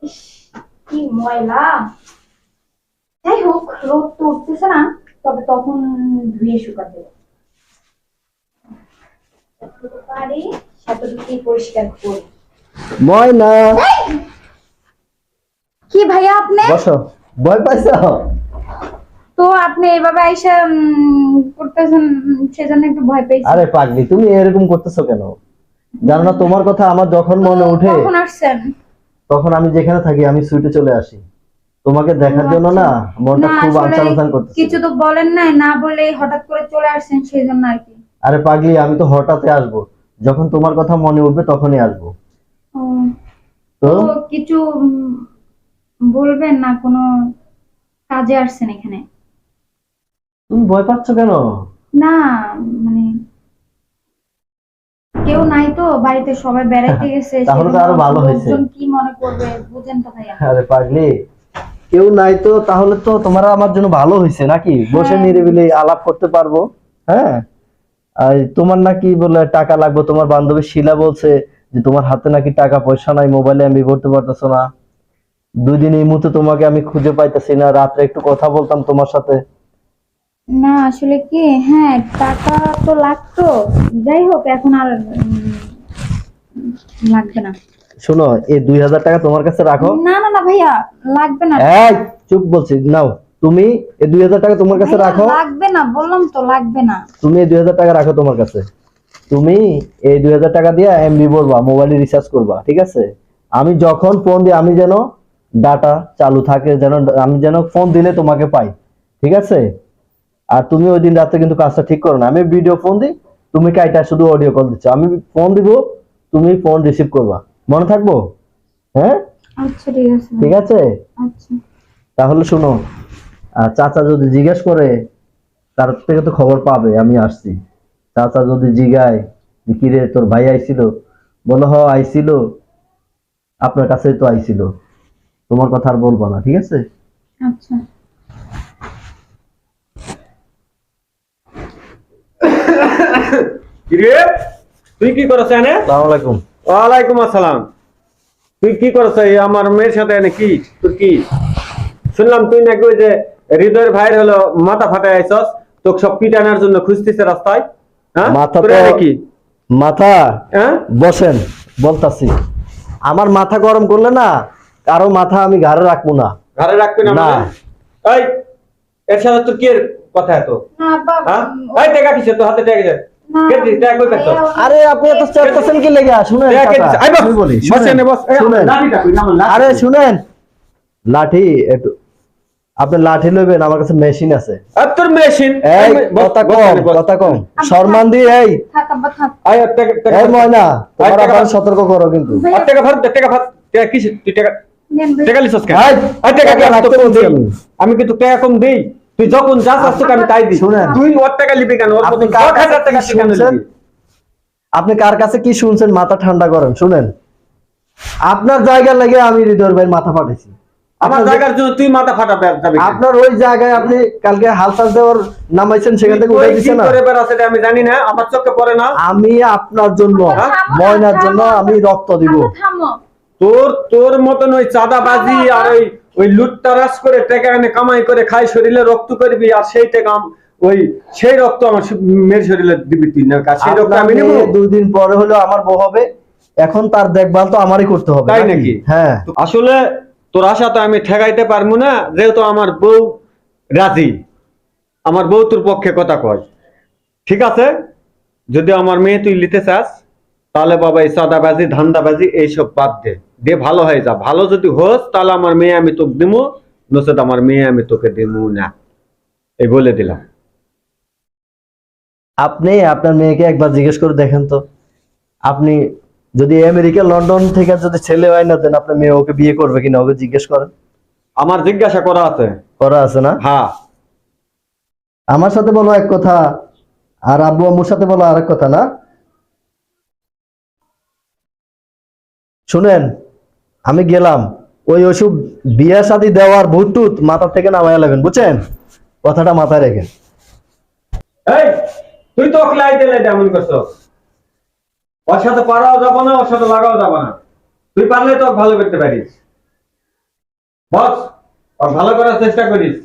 ইস, কি ময়লা। যাই হোক, রোদ তো উঠতেছে না, তবে তখন ধুয়ে শুকাতে হবে। যতটুকু পারি সেতটুকুই পরিষ্কার করি। ময়না, কি ভাইয়া আপনি? বসো। ভয় পাইছো? তো আপনি এইভাবে আইসা করতেছেন, সেজন্য একটু ভয় পেয়েছি। আরে পাগলি, তুমি এরকম করতেছো কেন? জানো না তোমার কথা আমার যখন তো মনে উঠে কখন আসছেন? তখন আমি যেখানে থাকি আমি ছুটে চলে আসি তোমাকে ও দেখার জন্য। আচ্ছা। না, মনটা না খুব আসলে আনচান আনচান করতেছে। কিছু তো বলেন নাই, না বলে হঠাৎ করে চলে আসছেন, সেই জন্য আর কি। আরে পাগলি, আমি তো হঠাৎই আসবো, যখন তোমার কথা মনে উঠবে তখনই আসবো। ও, তো তো কিছু বলবেন না, কোনো কাজে আসছেন এখানে? তুমি ভয় পাচ্ছ কেন? না, মানে কেউ নাই তো বাড়িতে, সবাই বেড়াইতে গেছে, তাহলে তো সেজন্য আরো ভালো হয়েছে। লোকজন কি মনে করবে বুঝেন তো ভাইয়া। আরে পাগলি, কেউ নাই তো তাহলে তো তোমার আমার জন্য ভালো হয়েছে নাকি, বসে হ্যাঁ। নিরিবিলি আলাপ করতে পারবো। হ্যাঁ, আর তোমার নাকি বলে টাকা লাগবে, তোমার বান্ধবী শিলা বলছে যে তোমার হাতে নাকি টাকা পয়সা নাই, মোবাইলে এমবি ভরতে পারতেছো না। 2 দিন এই মুহূর্তে তোমাকে আমি খুঁজে পাইতেছি না, রাত্রে একটু কথা বলতাম তোমার সাথে। না আসলে কি, হ্যাঁ টাকা তো লাগতো, যাই হোক এখন আর লাগবে না। শোনো, এই 2,000 টাকা তোমার কাছে রাখো। না না না ভাইয়া, লাগবে না। এই, চুপ বলছি, নাও। তুমি এই 2,000 টাকা তোমার কাছে ভাইয়া রাখো। লাগবে না, বললাম তো লাগবে না। তুমি এই 2,000 টাকা রাখো তোমার কাছে। তুমি এই 2,000 টাকা দিয়ে এমবি ভরবা, মোবাইলে রিচার্জ করবা, ঠিক আছে? আমি যখন ফোন দিই আমি যেন ডাটা চালু থাকে, যেন আমি যেন ফোন দিলে তোমাকে পাই, ঠিক আছে? আর তুমি ওই দিন রাতে কিন্তু কাজটা ঠিক করো না, আমি ভিডিও ফোন দিই, তুমি কাইটা শুধু অডিও কল দিচ্ছ, আমি ফোন দিব, তুমি ফোন রিসিভ করবা। মনে থাকবো? হ্যাঁ, আচ্ছা ঠিক আছে ঠিক ভাইয়া। আছে। আচ্ছা। তাহলে শোনো, চাচা যদি জিজ্ঞেস করে, তার থেকে তো খবর পাবে আমি আসছি। চাচা যদি জিগায় যে কি রে তোর ভাই আইছিল, বলো হ আইছিল, আপনার কাছেই তো আইছিল, তোমার কথা আর বলবো না, ঠিক আছে? আচ্ছা। কিরে, তুই কি করছ এনে? আসসালামু আলাইকুম। ওয়ালাইকুম আসসালাম। তুই কি করছ এই আমার মেয়ের সাথে এনে? কি তোর কি শুনলাম তুই নাকি ওই যে হৃদয়ের ভাইয়ের হলো মাথা ফাটায় আইছস, তোকে সব পিটানোর জন্য খুঁজতেছে রাস্তায়। হ্যাঁ, মাথা তোর তো এনে কি? মাথা, হ্যাঁ, বসেন, বলতাছি। আমার মাথা গরম করলে না, কারো মাথা আমি ঘাড়ে রাখবো না। ঘরে রাখবি না না। মানে? এই, এর সাথে তোর কি এর কথা এত? না আব্বা, হ্যাঁ, এই টাকা কিসে তোর হাতে? টাকা কিসে? না কে দিস? টাকা কই পেছস? ভাইয়া, আরে আপনি এত চেপতেছেন কি লেগে? শুনেন টাকা কে চাচা, দিস? আই বস, আমি বলি, বস শুনেন, এনে বস। এই, শুনেন। লাঠিটা কই? না, আমার লাঠি আরে কই? শুনেন, লাঠি একটু, আপনি লাঠি লইবেন, আমার কাছে মেশিন আছে। আর তোর মেশিন? এই বস, কথা বস কম, এনে বস। কথা কম, সম্মান দিয়ে। এই থাক আব্বা থাক। আয় আর টাকা টাকা এই ময়না, তোমার টাকা আবার ভাত। সতর্ক করো কিন্তু। ভাইয়া, আর টাকা ভাত দে, টাকা ভাত। টাকা কিসে? তুই টাকা নেন ভাইয়া। টাকা লিছস কেন? এই, আর টাকা টাকা কি আমি রাখতে তোকে বলছি দেই? আমি। আমি কিন্তু টাকা কম দেই। তুই যখন যা চাস তোকে আমি তাই দিই। শুনেন। তুই ওর টাকা লিবি কেন? ওর আপনি মতন কার 10,000 কাছে টাকা কি তুই কেন শুনছেন? লিবি? আপনি কার কাছে কি শুনছেন? মাথা ঠান্ডা করেন, শুনেন। আপনার জায়গা লেগে আমি হৃদয়ের ভাই মাথা ফাটাইছি। আমার আপনার জায়গার জন্য তুই মাথা ফাটাবে যাবে কেন? আপনার ওই জায়গায় আপনি কালকে হালচাল দেওয়ার নামাইছেন, সেখান থেকে তুই উঠে কি দিচ্ছেন না। করে বেড়াস এটা আমি জানি না, আমার চোখে পড়ে না। আমি আপনার জন্য, ময়নার জন্য আমি রক্ত দিব। আব্বা, থামো। তোর তোর মতন ওই চাঁদাবাজি আর ওই লুটতারাজ করে টাকা এনে কামাই করে খাই, শরীরে রক্ত করবি, আর সেই টাকা ওই সেই রক্ত আমার মেয়ের শরীরে দিবি তুই না? সেই রক্ত আপনার আমি নেবো? মেয়ে 2 দিন পরে হলো আমার বউ হবে, এখন তার দেখভাল তো আমারই করতে হবে, তাই নাকি? হ্যাঁ। আসলে তোর আশা তো আমি ঠেকাইতে পারবো না, যেহেতু আমার বউ রাজি, আমার বউ তোর পক্ষে কথা কয়। ঠিক আছে, যদি আমার মেয়ে তুই নিতে চাস, তাহলে বাবা এই সাদাবাজি ধান্দাবাজি এইসব বাদ দে, দিয়ে ভালো হয়ে যা। ভালো যদি হোস তাহলে আমার মেয়ে আমি তোকে দিমু, নচেত আমার মেয়ে আমি তোকে দিমু না, এই বলে দিলাম। আপনি আপনার মেয়েকে একবার জিজ্ঞেস করে দেখেন তো, আপনি যদি আমেরিকা লন্ডন থেকে যদি ছেলে হয় না দেন, আপনার মেয়ে ওকে বিয়ে করবে কিনা ওকে জিজ্ঞেস করেন। আমার জিজ্ঞাসা করা আছে। করা আছে না? হ্যাঁ, আমার সাথে বলো এক কথা, আর আব্বু আম্মুর সাথে বলো আরেক কথা, না? শুনেন, আমি গেলাম, ওই ওসব বিয়া শাদী দেওয়ার ভূত টুত মাথা থেকে নামাইয়া লাগবেন, বুঝছেন? কথাটা মাথায় রেখেন। এই তুই তো লাইতে লাইতে এমন করছো। ওর সাথে পারাও যাবো না, ওর সাথে লাগাও যাবো না। তুই পারলে তো ওকে ভালো করতে পারিস। বস, ওর ভালো করার চেষ্টা করিস।